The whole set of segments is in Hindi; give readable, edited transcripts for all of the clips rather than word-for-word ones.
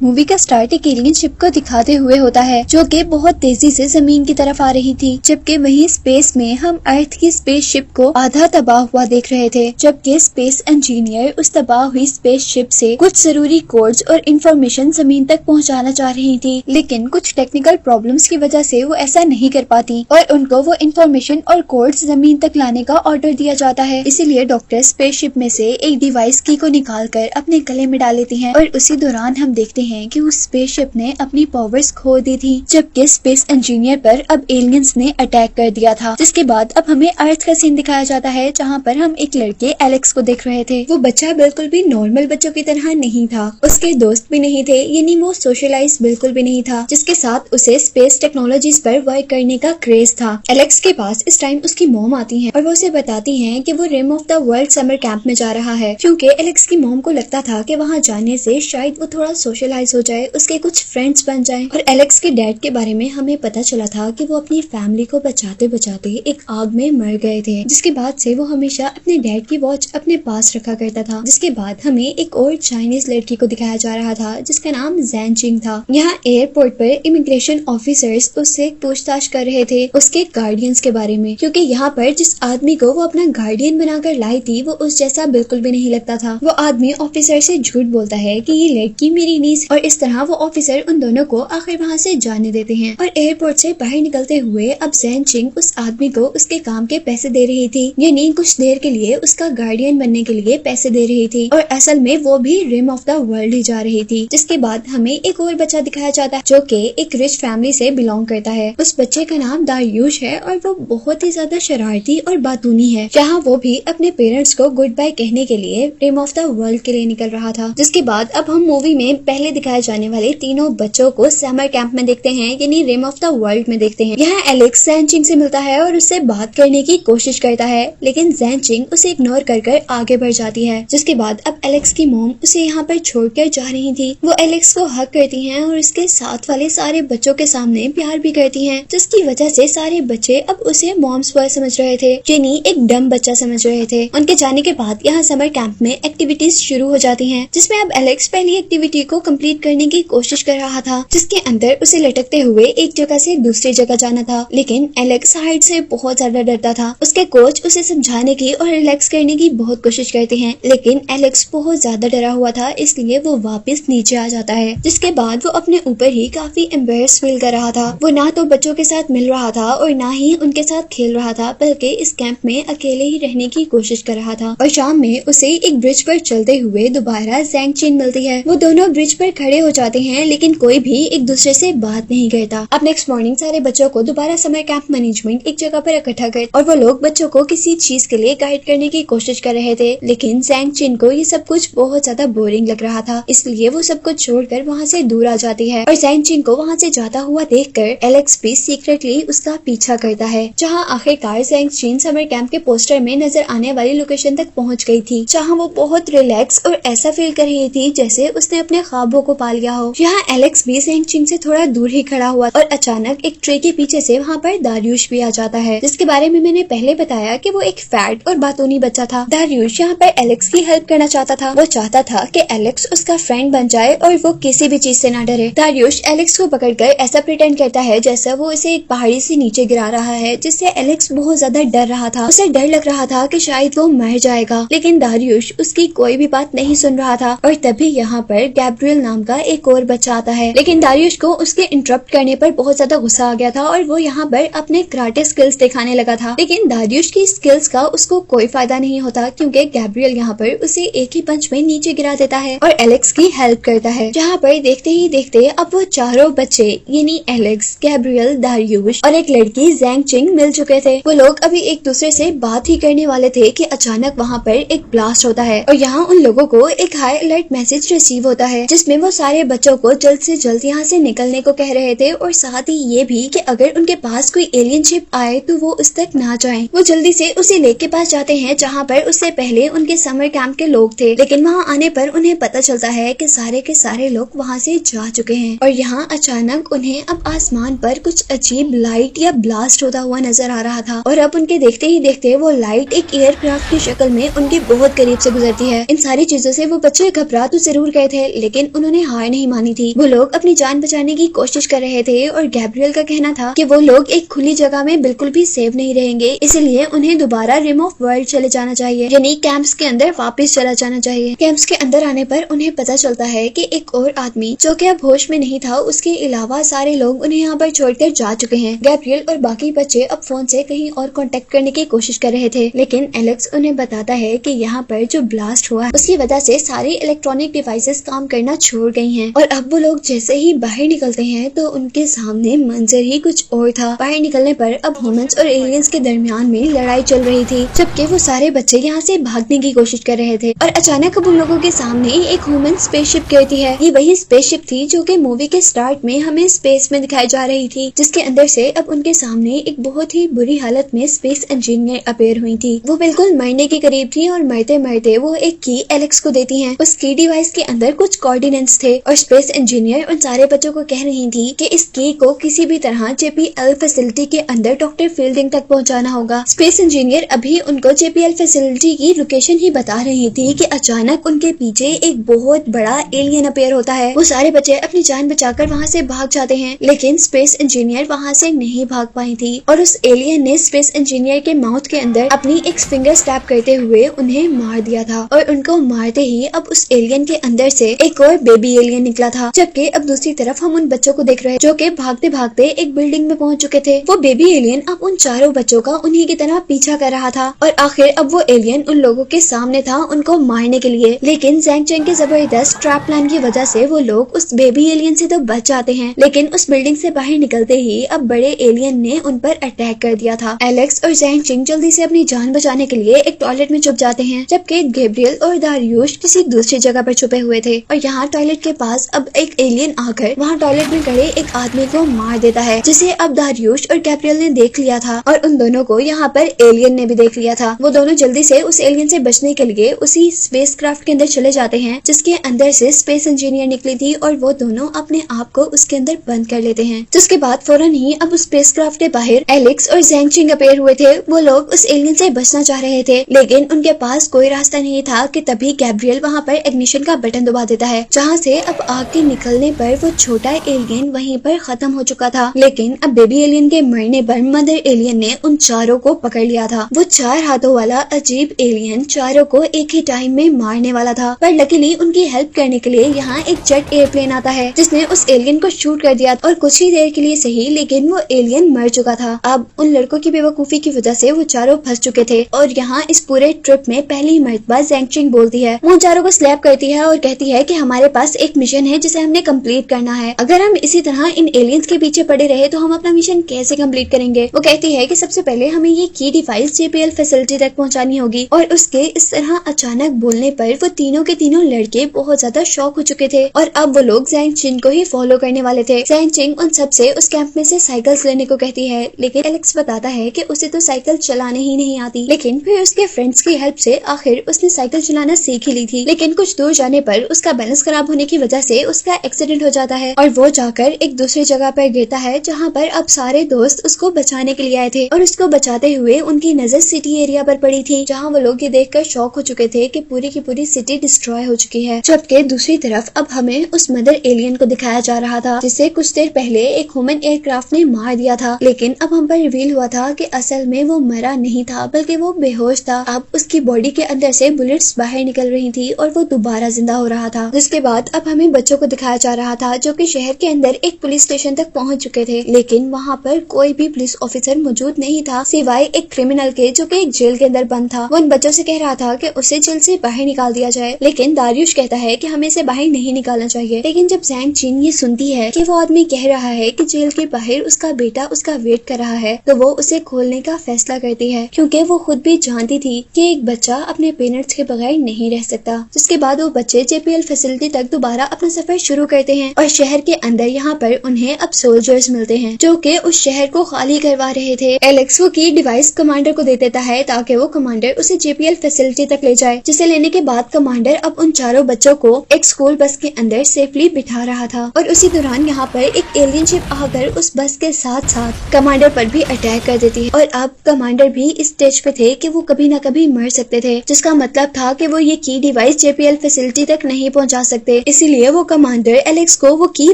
मूवी का स्टार्ट एक एलियन शिप को दिखाते हुए होता है जो कि बहुत तेजी से जमीन की तरफ आ रही थी, जबकि वहीं स्पेस में हम अर्थ की स्पेस शिप को आधा तबाह हुआ देख रहे थे। जबकि स्पेस इंजीनियर उस तबाह हुई स्पेस शिप से कुछ जरूरी कोड्स और इंफॉर्मेशन जमीन तक पहुंचाना चाह रही थी, लेकिन कुछ टेक्निकल प्रॉब्लम्स की वजह से वो ऐसा नहीं कर पाती और उनको वो इंफॉर्मेशन और कोड्स जमीन तक लाने का ऑर्डर दिया जाता है। इसीलिए डॉक्टर स्पेस शिप में से एक डिवाइस की को निकाल कर अपने गले में डाल लेती हैं और उसी दौरान हम देखते हैं कि उस स्पेसशिप ने अपनी पावर्स खो दी थी, जबकि स्पेस इंजीनियर पर अब एलियंस ने अटैक कर दिया था। जिसके बाद अब हमें अर्थ का सीन दिखाया जाता है जहाँ पर हम एक लड़के एलेक्स को देख रहे थे। वो बच्चा बिल्कुल भी नॉर्मल बच्चों की तरह नहीं था, उसके दोस्त भी नहीं थे, यानी वो सोशलाइज बिल्कुल भी नहीं था, जिसके साथ उसे स्पेस टेक्नोलॉजीज पर वर्क करने का क्रेज था। एलेक्स के पास इस टाइम उसकी मॉम आती है और वो उसे बताती है कि वो rim of the world summer camp में जा रहा है, क्योंकि एलेक्स की मॉम को लगता था कि वहाँ जाने से शायद वो थोड़ा सोशलाइज हो जाए, उसके कुछ फ्रेंड्स बन जाएं। और एलेक्स के डैड के बारे में हमें पता चला था कि वो अपनी फैमिली को बचाते बचाते एक आग में मर गए थे, जिसके बाद से वो हमेशा अपने डैड की वॉच अपने पास रखा करता था। जिसके बाद हमें एक और चाइनीज लड़की को दिखाया जा रहा था जिसका नाम जैन चिंग था। यहाँ एयरपोर्ट पर इमिग्रेशन ऑफिसर्स उससे पूछताछ कर रहे थे उसके गार्डियंस के बारे में, क्योंकि यहाँ पर जिस आदमी को वो अपना गार्डियन बनाकर लाई थी वो उस जैसा बिल्कुल भी नहीं लगता था। वो आदमी ऑफिसर से झूठ बोलता है कि ये लड़की मेरी नीस, और इस तरह वो ऑफिसर उन दोनों को आखिर वहाँ से जाने देते हैं। और एयरपोर्ट से बाहर निकलते हुए अब जैन चिंग उस आदमी को उसके काम के पैसे दे रही थी, यानी कुछ देर के लिए उसका गार्डियन बनने के लिए पैसे दे रही थी, और असल में वो भी रिम ऑफ द वर्ल्ड ही जा रही थी। जिसके बाद हमें एक और बच्चा दिखाया जाता है जो कि एक रिच फैमिली से बिलोंग करता है। उस बच्चे का नाम दारियुश है और वो बहुत ही ज्यादा शरारती और बातूनी है। जहाँ वो भी अपने पेरेंट्स को गुड बाय कहने के लिए रिम ऑफ द वर्ल्ड के लिए निकल रहा था। जिसके बाद अब हम मूवी में पहले दिखाए जाने वाले तीनों बच्चों को समर कैंप में देखते हैं, यानी रिम ऑफ द वर्ल्ड में देखते हैं। यहाँ एलेक्स जैन चिंग से मिलता है और उससे बात करने की कोशिश करता है, लेकिन जैन चिंग उसे इग्नोर कर आगे बढ़ जाती है। जिसके बाद अब एलेक्स की मॉम उसे यहाँ पर छोड़कर जा रही थी। वो एलेक्स को हक करती हैं और उसके साथ वाले सारे बच्चों के सामने प्यार भी करती हैं, जिसकी वजह से सारे बच्चे अब उसे मॉम्स बॉय समझ रहे थे, यानी एक डम बच्चा समझ रहे थे। उनके जाने के बाद यहाँ समर कैंप में एक्टिविटीज शुरू हो जाती हैं, जिसमें अब एलेक्स पहली एक्टिविटी को कंप्लीट करने की कोशिश कर रहा था, जिसके अंदर उसे लटकते हुए एक जगह से दूसरी जगह जाना था। लेकिन एलेक्स हाइट से बहुत ज्यादा डरता था। उसके कोच उसे समझाने की और रिलैक्स करने की बहुत कोशिश करते हैं, लेकिन एलेक्स बहुत ज्यादा डरा हुआ था, इसलिए वो वापस नीचे आ जाता है। जिसके बाद वो अपने ऊपर ही काफी एम्बेरस फील कर रहा था। वो ना तो बच्चों के साथ मिल रहा था और ना ही उनके साथ खेल रहा था, बल्कि इस कैंप में अकेले ही रहने की कोशिश कर रहा था। और शाम में उसे एक ब्रिज पर चलते हुए दोबारा जैंग चिन मिलती है। वो दोनों ब्रिज पर खड़े हो जाते हैं, लेकिन कोई भी एक दूसरे से बात नहीं करता। अब नेक्स्ट मॉर्निंग सारे बच्चों को दोबारा समर कैंप मैनेजमेंट एक जगह पर इकट्ठा कर और वो लोग बच्चों को किसी चीज के लिए गाइड करने की कोशिश कर रहे थे, लेकिन जैंग चिन को ये सब कुछ बहुत ज्यादा बोरिंग लग रहा था, इसलिए वो सब कुछ छोड़कर वहाँ से दूर आ जाती है। और जैंग चिन को वहाँ से जाता हुआ देखकर एलेक्स भी सीक्रेटली उसका पीछा करता है। जहाँ आखिरकार जैंग चिन समर कैंप के पोस्टर में नजर आने वाली लोकेशन तक पहुँच गई थी, जहाँ वो बहुत रिलैक्स और ऐसा फील कर रही थी जैसे उसने अपने ख्वाबों को पा लिया हो। यहाँ एलेक्स भी जैंग चिन से थोड़ा दूर ही खड़ा हुआ और अचानक एक ट्रे के पीछे से वहाँ पर दारियुश भी आ जाता है, जिसके बारे में मैंने पहले बताया कि वो एक फैट और बातूनी बच्चा था। दारियुश यहाँ पर एलेक्स की हेल्प करना चाहता था। वो चाहता था कि एलेक्स उसका फ्रेंड बन जाए और वो किसी भी चीज से ना डरे। दारियुश एलेक्स को पकड़कर ऐसा प्रिटेंड करता है जैसा वो इसे एक पहाड़ी से नीचे गिरा रहा है, जिससे एलेक्स बहुत ज्यादा डर रहा था। उसे डर लग रहा था कि शायद वो मर जाएगा, लेकिन दारियुश उसकी कोई भी बात नहीं सुन रहा था। और तभी यहाँ पर गैब्रियल नाम का एक और बच्चा आता है, लेकिन दारियुश को उसके इंटरप्ट करने पर बहुत ज्यादा गुस्सा आ गया था और वो यहाँ पर अपने कराटे स्किल्स दिखाने लगा था। लेकिन दारियुश की स्किल्स का उसको कोई फायदा नहीं होता, क्योंकि गैब्रियल यहाँ पर उसे एक ही पंच में नीचे गिरा देता है और एलेक्स की हेल्प करता है। जहाँ पर देखते ही देखते अब वो चारों बच्चे यानी एलेक्स, गैब्रियल, दारियुश और एक लड़की जैंग चिंग मिल चुके थे। वो लोग अभी एक दूसरे से बात ही करने वाले थे कि अचानक वहाँ पर एक ब्लास्ट होता है और यहाँ उन लोगों को एक हाई अलर्ट मैसेज रिसीव होता है, जिसमें वो सारे बच्चों को जल्द से जल्द यहाँ से निकलने को कह रहे थे और साथ ही ये भी कि अगर उनके पास कोई एलियन शिप आए तो वो उस तक ना जाएं। वो जल्दी से उसी लेक के पास जाते हैं जहाँ पर उससे पहले उनके समर कैंप के लोग थे, लेकिन वहाँ आने पर उन्हें पता चलता है कि सारे के सारे लोग वहाँ से जा चुके हैं। और यहाँ अचानक उन्हें अब आसमान पर कुछ अजीब लाइट या ब्लास्ट होता हुआ नजर आ रहा था और अब उनके देखते ही देखते वो लाइट एक एयरक्राफ्ट की शक्ल में उनके बहुत करीब से गुजरती है। इन सारी चीजों से वो बच्चे घबरा तो जरूर गए थे, लेकिन उन्होंने उन्होंने हार नहीं मानी थी। वो लोग अपनी जान बचाने की कोशिश कर रहे थे और गैब्रियल का कहना था कि वो लोग एक खुली जगह में बिल्कुल भी सेफ नहीं रहेंगे, इसलिए उन्हें दोबारा रिम ऑफ वर्ल्ड चले जाना चाहिए, यानी कैंप्स के अंदर वापस चला जाना चाहिए। कैंप्स के अंदर आने पर उन्हें पता चलता है कि एक और आदमी जो कि अब होश में नहीं था, उसके अलावा सारे लोग उन्हें यहाँ पर छोड़कर जा चुके हैं। गैब्रियल और बाकी बच्चे अब फोन से कहीं और कांटेक्ट करने की कोशिश कर रहे थे, लेकिन एलेक्स उन्हें बताता है कि यहाँ पर जो ब्लास्ट हुआ उसकी वजह से सारी इलेक्ट्रॉनिक डिवाइसेस काम करना छोड़ गई हैं। और अब वो लोग जैसे ही बाहर निकलते हैं तो उनके सामने मंजर ही कुछ और था। बाहर निकलने पर अब ह्यूमंस और एलियंस के दरमियान में लड़ाई चल रही थी, जबकि वो सारे बच्चे यहाँ से भागने की कोशिश कर रहे थे। और अचानक अब उन लोगों के सामने एक ह्यूमन स्पेसशिप गिरती है। ये वही स्पेसशिप थी जो कि मूवी के स्टार्ट में हमें स्पेस में दिखाई जा रही थी, जिसके अंदर से अब उनके सामने एक बहुत ही बुरी हालत में स्पेस इंजीनियर अपीयर हुई थी। वो बिल्कुल मरने के करीब थी और मरते मरते वो एक की एलेक्स को देती हैं। उस की डिवाइस के अंदर कुछ कोऑर्डिनेट्स थे और स्पेस इंजीनियर उन सारे बच्चों को कह रही थी कि इस की को किसी भी तरह JPL फैसिलिटी के अंदर डॉक्टर फील्डिंग तक पहुंचाना होगा। स्पेस इंजीनियर अभी उनको JPL फैसिलिटी की लोकेशन ही बता रही थी कि अचानक उनके पीछे एक बहुत बड़ा एलियन अपीयर होता है। वो सारे बच्चे अपनी जान बचाकर वहाँ से भाग जाते हैं, लेकिन स्पेस इंजीनियर वहाँ से नहीं भाग पाई थी और उस एलियन ने स्पेस इंजीनियर के माउथ के अंदर अपनी एक फिंगर स्टैब करते हुए उन्हें मार दिया था। और उनको मारते ही अब उस एलियन के अंदर से एक और बेबी एलियन निकला था। जबकि अब दूसरी तरफ हम उन बच्चों को देख रहे हैं जो कि भागते भागते एक बिल्डिंग में पहुंच चुके थे। वो बेबी एलियन अब उन चारों बच्चों का उन्हीं की तरह पीछा कर रहा था और आखिर अब वो एलियन उन लोगों के सामने था उनको मारने के लिए। लेकिन ज़ैंग चेंग के जबरदस्त ट्रैप प्लान की वजह से वो लोग उस बेबी एलियन से तो बच जाते हैं, लेकिन उस बिल्डिंग से बाहर निकलते ही अब बड़े एलियन ने उन पर अटैक कर दिया था। एलेक्स और ज़ैंग चेंग जल्दी से अपनी जान बचाने के लिए एक टॉयलेट में छुप जाते हैं, जबकि गैब्रियल और दारियुश किसी दूसरी जगह पर छुपे हुए थे। और यहाँ टॉयलेट के पास अब एक एलियन आकर वहाँ टॉयलेट में खड़े एक आदमी को मार देता है, जिसे अब दारियुश और गैब्रियल ने देख लिया था और उन दोनों को यहाँ पर एलियन ने भी देख लिया था। वो दोनों जल्दी से उस एलियन से बचने के लिए उसी स्पेसक्राफ्ट के अंदर चले जाते हैं जिसके अंदर से स्पेस इंजीनियर निकली थी और वो दोनों अपने आप को उसके अंदर बंद कर लेते हैं। जिसके बाद फौरन ही अब उस स्पेसक्राफ्ट के बाहर एलेक्स और ज़ैंग चेंग अपीयर हुए थे। वो लोग उस एलियन से बचना चाह रहे थे, लेकिन उनके पास कोई रास्ता नहीं था कि तभी गैब्रियल वहाँ पर इग्निशन का बटन दबा देता है, जहाँ से अब आग के निकलने पर वो छोटा एलियन वहीं पर खत्म हो चुका था। लेकिन अब बेबी एलियन के मरने पर मदर एलियन ने उन चारों को पकड़ लिया था। वो 4 हाथों वाला अजीब एलियन चारों को एक ही टाइम में मारने वाला था, पर लकीली उनकी हेल्प करने के लिए यहाँ एक जेट एयरप्लेन आता है जिसने उस एलियन को शूट कर दिया और कुछ ही देर के लिए सही, लेकिन वो एलियन मर चुका था। अब उन लड़कों की बेवकूफी की वजह से वो चारों फंस चुके थे और यहाँ इस पूरे ट्रिप में पहली मर्तबा ज़ैंग चेंग बोलती है। वो उन चारों को स्लैप करती है और कहती है कि हमारे पास एक मिशन है जिसे हमने कंप्लीट करना है। अगर हम इसी तरह इन एलियंस के पीछे पड़े रहे तो हम अपना मिशन कैसे कंप्लीट करेंगे। वो कहती है कि सबसे पहले हमें ये की डिवाइस JPL फैसिलिटी तक पहुंचानी होगी। और उसके इस तरह अचानक बोलने पर वो तीनों के तीनों लड़के बहुत ज्यादा शॉक हो चुके थे और अब वो लोग ज़ैंग चेंग को ही फॉलो करने वाले थे। ज़ैंग चेंग उन सबसे उस कैंप में से साइकिल्स लेने को कहती है, लेकिन एलेक्स बताता है कि उसे तो साइकिल चलाने ही नहीं आती। लेकिन फिर उसके फ्रेंड्स की हेल्प से आखिर उसने साइकिल चलाना सीख ही ली थी। लेकिन कुछ दूर जाने पर उसका बैलेंस खराब होने की वजह से उसका एक्सीडेंट हो जाता है और वो जाकर एक दूसरी जगह पर गिरता है, जहाँ पर अब सारे दोस्त उसको बचाने के लिए आए थे। और उसको बचाते हुए उनकी नजर सिटी एरिया पर पड़ी थी, जहाँ वो लोग ये देखकर शॉक हो चुके थे कि पूरी की पूरी सिटी डिस्ट्रॉय हो चुकी है। जबकि दूसरी तरफ अब हमें उस मदर एलियन को दिखाया जा रहा था, जिसे कुछ देर पहले एक ह्यूमन एयरक्राफ्ट ने मार दिया था। लेकिन अब हम पर रिवील हुआ था कि असल में वो मरा नहीं था, बल्कि वो बेहोश था। अब उसकी बॉडी के अंदर से बुलेट्स बाहर निकल रही थी और वो दोबारा जिंदा हो रहा था। जिसके बाद अब हमें बच्चों को दिखाया जा रहा था जो कि शहर के अंदर एक पुलिस स्टेशन तक पहुंच चुके थे, लेकिन वहाँ पर कोई भी पुलिस ऑफिसर मौजूद नहीं था सिवाय एक क्रिमिनल के जो कि एक जेल के अंदर बंद था। वो उन बच्चों से कह रहा था कि उसे जेल से बाहर निकाल दिया जाए, लेकिन दारियुश कहता है कि हमें इसे बाहर नहीं निकालना चाहिए। लेकिन जब ज़ैंग चेंग ये सुनती है कि वो आदमी कह रहा है कि जेल के बाहर उसका बेटा उसका वेट कर रहा है, तो वो उसे खोलने का फैसला करती है, क्योंकि वो खुद भी जानती थी कि एक बच्चा अपने पेरेंट्स के बगैर नहीं रह सकता। जिसके बाद वो बच्चे JPL फैसिलिटी तक दोबारा अपना सफर शुरू करते हैं और शहर के अंदर यहाँ पर उन्हें अब सोल्जर्स मिलते हैं जो कि उस शहर को खाली करवा रहे थे। एलेक्स वो की डिवाइस कमांडर को दे देता है ताकि वो कमांडर उसे JPL फैसिलिटी तक ले जाए, जिसे लेने के बाद कमांडर अब उन चारों बच्चों को एक स्कूल बस के अंदर सेफली बिठा रहा था। और उसी दौरान यहाँ पर एक एलियन शिप आकर उस बस के साथ साथ कमांडर पर भी अटैक कर देती है। और अब कमांडर भी इस स्टेज पे थे कि वो कभी ना कभी मर सकते थे, जिसका मतलब था कि वो ये की डिवाइस JPL फैसिलिटी तक नहीं पहुंचा सकते। थे, इसीलिए वो कमांडर एलेक्स को वो की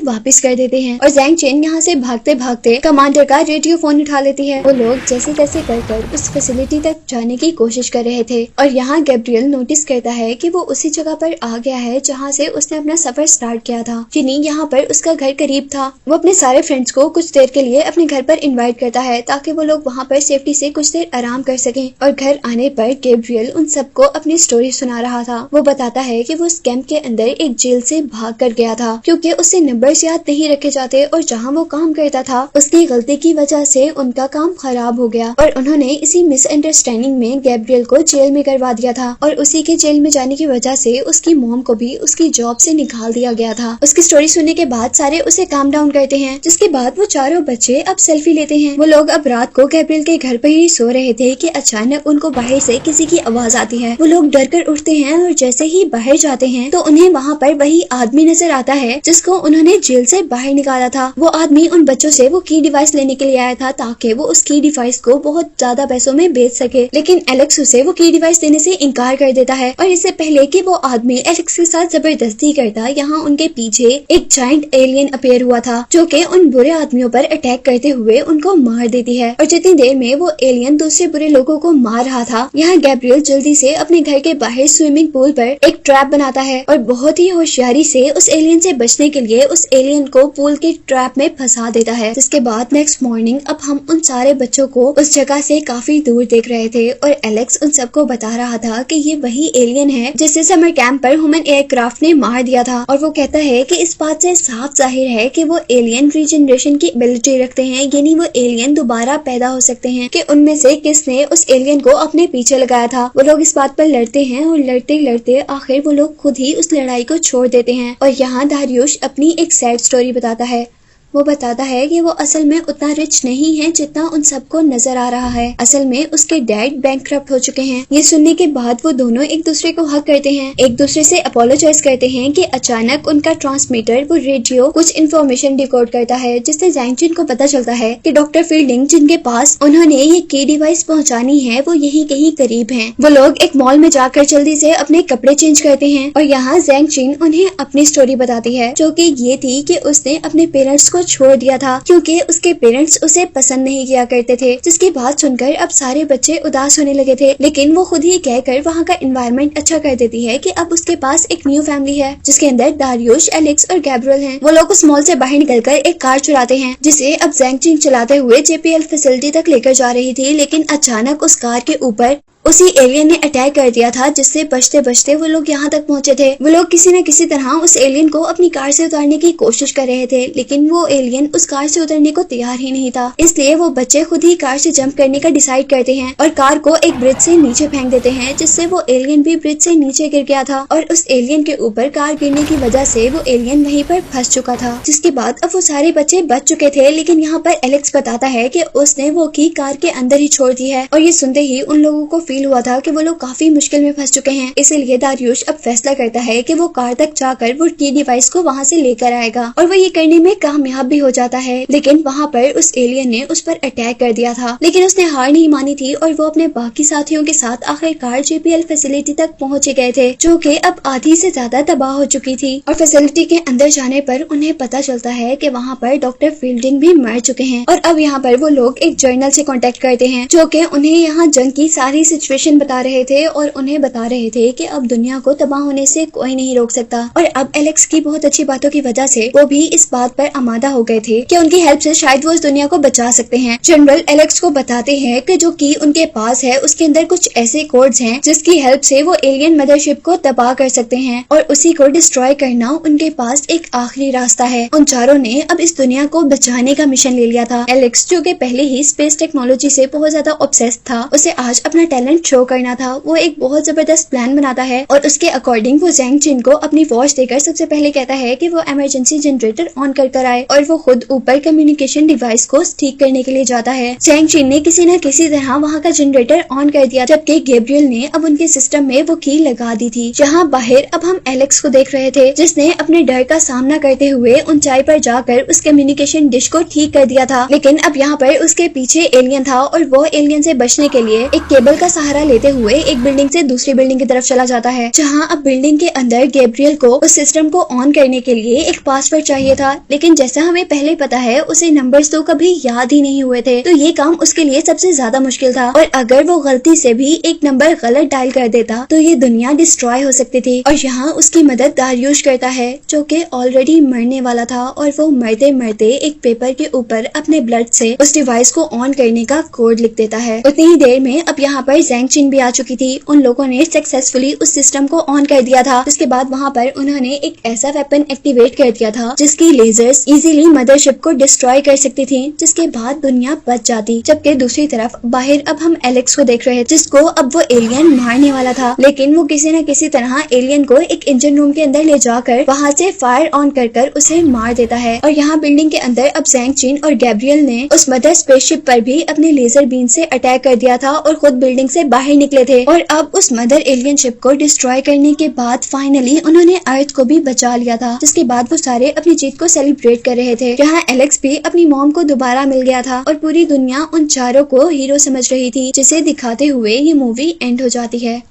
वापस कर देते हैं और जैंग चिन यहाँ से भागते भागते कमांडर का रेडियो फोन उठा लेती है। वो लोग जैसे तैसे कर उस फैसिलिटी तक जाने की कोशिश कर रहे थे और यहाँ गैब्रियल नोटिस करता है कि वो उसी जगह पर आ गया है जहाँ से उसने अपना सफर स्टार्ट किया था, यानी यहाँ पर उसका घर करीब था। वो अपने सारे फ्रेंड्स को कुछ देर के लिए अपने घर पर इनवाइट करता है ताकि वो लोग वहाँ पर सेफ्टी से कुछ देर आराम कर सकें। और घर आने पर गैब्रियल उन सबको अपनी स्टोरी सुना रहा था। वो बताता है कि वो उस कैंप के अंदर एक जेल से भाग कर गया था क्योंकि उसे नंबर्स याद नहीं रखे जाते और जहाँ वो काम करता था उसकी गलती की वजह से उनका काम खराब हो गया और उन्होंने इसी मिसअंडरस्टैंडिंग में गैब्रियल को जेल में करवा दिया था और उसी के जेल में जाने की वजह से उसकी मॉम को भी उसकी जॉब से निकाल दिया गया था। उसकी स्टोरी सुनने के बाद सारे उसे काम डाउन करते हैं, जिसके बाद वो चारों बच्चे अब सेल्फी लेते हैं। वो लोग अब रात को गैब्रियल के घर पर ही सो रहे थे कि अचानक उनको बाहर से किसी की आवाज आती है। वो लोग डर कर उठते हैं और जैसे ही बाहर जाते हैं तो उन्हें वहाँ पर वही आदमी नजर आता है जिसको उन्होंने जेल से बाहर निकाला था। वो आदमी उन बच्चों से वो की डिवाइस लेने के लिए आया था ताकि वो उस की डिवाइस को बहुत ज्यादा पैसों में बेच सके, लेकिन एलेक्स उसे वो की डिवाइस देने से इनकार कर देता है। और इससे पहले कि वो आदमी एलेक्स के साथ जबरदस्ती करता, यहाँ उनके पीछे एक जायंट एलियन अपीयर हुआ था जो कि उन बुरे आदमियों पर अटैक करते हुए उनको मार देती है। और जितनी देर में वो एलियन दूसरे बुरे लोगों को मार रहा था, यहाँ गैब्रियल जल्दी से अपने घर के बाहर स्विमिंग पूल पर एक ट्रैप बनाता है और बहुत ही होशियारी से उस एलियन से बचने के लिए उस एलियन को पूल के ट्रैप में फंसा देता है। जिसके बाद नेक्स्ट मॉर्निंग अब हम उन सारे बच्चों को उस जगह से काफी दूर देख रहे थे और एलेक्स उन सबको बता रहा था कि ये वही एलियन है जिसे समर कैंप पर ह्यूमन एयरक्राफ्ट ने मार दिया था। और वो कहता है कि इस बात से साफ जाहिर है कि वो एलियन रीजनरेशन की एबिलिटी रखते हैं, यानी वो एलियन दोबारा पैदा हो सकते हैं कि उनमें से किसने उस एलियन को अपने पीछे लगाया था। वो लोग इस बात पर लड़ते हैं और लड़ते लड़ते आखिर वो लोग खुद ही उस लड़ाई को छोड़ देते हैं। और यहाँ दारियुश अपनी एक सैड स्टोरी बताता है। वो बताता है कि वो असल में उतना रिच नहीं है जितना उन सबको नजर आ रहा है। असल में उसके डैड बैंकक्रप्ट हो चुके हैं। ये सुनने के बाद वो दोनों एक दूसरे को हक करते हैं, एक दूसरे से अपोलोजाइज करते हैं कि अचानक उनका ट्रांसमीटर वो रेडियो कुछ इन्फॉर्मेशन डिकोड करता है, जिससे जैंग चिन को पता चलता है कि डॉक्टर फील्डिंग जिनके पास उन्होंने ये की डिवाइस पहुँचानी है वो यही कहीं करीब है। वो लोग एक मॉल में जाकर जल्दी से अपने कपड़े चेंज करते हैं और यहाँ जैंग चिन उन्हें अपनी स्टोरी बताती है जो कि ये थी कि उसने अपने पेरेंट्स को छोड़ दिया था क्योंकि उसके पेरेंट्स उसे पसंद नहीं किया करते थे। जिसकी बात सुनकर अब सारे बच्चे उदास होने लगे थे, लेकिन वो खुद ही कहकर वहाँ का एनवायरनमेंट अच्छा कर देती है कि अब उसके पास एक न्यू फैमिली है जिसके अंदर दारियुश, एलेक्स और गैब्रियल हैं। वो लोग उस मॉल से बाहर निकलकर एक कार चुराते हैं जिसे अब जैंग चिन चलाते हुए जेपीएल फैसिलिटी तक लेकर जा रही थी, लेकिन अचानक उस कार के ऊपर उसी एलियन ने अटैक कर दिया था, जिससे बचते बचते वो लोग यहाँ तक पहुँचे थे। वो लोग किसी न किसी तरह उस एलियन को अपनी कार से उतारने की कोशिश कर रहे थे, लेकिन वो एलियन उस कार से उतरने को तैयार ही नहीं था। इसलिए वो बच्चे खुद ही कार से जंप करने का डिसाइड करते हैं और कार को एक ब्रिज से नीचे फेंक देते हैं, जिससे वो एलियन भी ब्रिज से नीचे गिर गया था और उस एलियन के ऊपर कार गिरने की वजह से वो एलियन वहीं पर फंस चुका था। जिसके बाद अब वो सारे बच्चे बच चुके थे, लेकिन यहाँ पर एलेक्स बताता है कि उसने वो की कार के अंदर ही छोड़ दी है। और ये सुनते ही उन लोगों को फील हुआ था कि वो काफी मुश्किल में फंस चुके हैं। इसीलिए दारियुश अब फैसला करता है कि वो कार तक जाकर वो की डिवाइस को वहाँ से लेकर आएगा और वो ये करने में कामयाब भी हो जाता है। लेकिन वहाँ पर उस एलियन ने उस पर अटैक कर दिया था, लेकिन उसने हार नहीं मानी थी और वो अपने बाकी साथियों के साथ आखिरकार जेपीएल फैसिलिटी तक पहुँच गए थे, जो कि अब आधी से ज्यादा तबाह हो चुकी थी। और फैसिलिटी के अंदर जाने पर उन्हें पता चलता है कि वहाँ पर डॉक्टर फील्डिंग भी मर चुके हैं। और अब यहाँ पर वो लोग एक जर्नल से कांटेक्ट करते हैं जो कि उन्हें यहाँ जंग की सारी सिचुएशन बता रहे थे और उन्हें बता रहे थे कि अब दुनिया को तबाह होने से कोई नहीं रोक सकता। और अब एलेक्स की बहुत अच्छी बातों की वजह से वो भी इस बात पर आमादा हो गए थे कि उनकी हेल्प से शायद वो इस दुनिया को बचा सकते हैं। जनरल एलेक्स को बताते हैं कि जो की उनके पास है उसके अंदर कुछ ऐसे कोड्स हैं जिसकी हेल्प से वो एलियन मदरशिप को तबाह कर सकते हैं और उसी को डिस्ट्रॉय करना उनके पास एक आखिरी रास्ता है। उन चारों ने अब इस दुनिया को बचाने का मिशन ले लिया था। एलेक्स जो कि पहले ही स्पेस टेक्नोलॉजी से बहुत ज्यादा ऑब्सेस्ड था, उसे आज अपना टैलेंट शो करना था। वो एक बहुत जबरदस्त प्लान बनाता है और उसके अकॉर्डिंग वो जैंग चिन को अपनी वॉच देकर सबसे पहले कहता है कि वो इमरजेंसी जनरेटर ऑन कर आए और वो खुद ऊपर कम्युनिकेशन डिवाइस को ठीक करने के लिए जाता है। जैंग चिन ने किसी न किसी तरह वहाँ का जनरेटर ऑन कर दिया, जबकि गैब्रियल ने अब उनके सिस्टम में वो की लगा दी थी। जहाँ बाहर अब हम एलेक्स को देख रहे थे जिसने अपने डर का सामना करते हुए ऊंचाई पर जाकर उस कम्युनिकेशन डिश को ठीक कर दिया था, लेकिन अब यहाँ पर उसके पीछे एलियन था और वो एलियन से बचने के लिए एक केबल का सहारा लेते हुए एक बिल्डिंग से दूसरी बिल्डिंग की तरफ चला जाता है, जहाँ अब बिल्डिंग के अंदर गैब्रियल को उस सिस्टम को ऑन करने के लिए एक पासवर्ड चाहिए था, लेकिन जैसा हमें पहले पता है उसे नंबर्स तो कभी याद ही नहीं हुए थे, तो ये काम उसके लिए सबसे ज्यादा मुश्किल था। और अगर वो गलती से भी एक नंबर गलत डायल कर देता तो ये दुनिया डिस्ट्रॉय हो सकती थी। और यहाँ उसकी मदद दारियुश करता है, जो कि ऑलरेडी मरने वाला था, और वो मरते मरते एक पेपर के ऊपर अपने ब्लड से उस डिवाइस को ऑन करने का कोड लिख देता है। उतनी ही देर में अब यहाँ पर ज़ैंग चिन भी आ चुकी थी। उन लोगों ने सक्सेसफुली उस सिस्टम को ऑन कर दिया था, जिसके बाद वहाँ पर उन्होंने एक ऐसा वेपन एक्टिवेट कर दिया था जिसकी लेजर्स इजीली मदरशिप को डिस्ट्रॉय कर सकती थी, जिसके बाद दुनिया बच जाती। जबकि दूसरी तरफ बाहर अब हम एलेक्स को देख रहे हैं, जिसको अब वो एलियन मारने वाला था, लेकिन वो किसी न किसी तरह एलियन को एक इंजन रूम के अंदर ले जाकर वहाँ से फायर ऑन कर उसे मार देता है। और यहाँ बिल्डिंग के अंदर अब ज़ैंग चिन और गैब्रियल ने उस मदर स्पेसशिप पर भी अपने लेजर बीम से अटैक कर दिया था और खुद बिल्डिंग से बाहर निकले थे। और अब उस मदर एलियन शिप को डिस्ट्रॉय करने के बाद फाइनली उन्होंने अर्थ को भी बचा लिया था, जिसके बाद वो सारे अपनी जीत को सेलिब्रेट कर रहे थे। यहाँ एलेक्स भी अपनी मॉम को दोबारा मिल गया था और पूरी दुनिया उन चारों को हीरो समझ रही थी, जिसे दिखाते हुए ये मूवी एंड हो जाती है।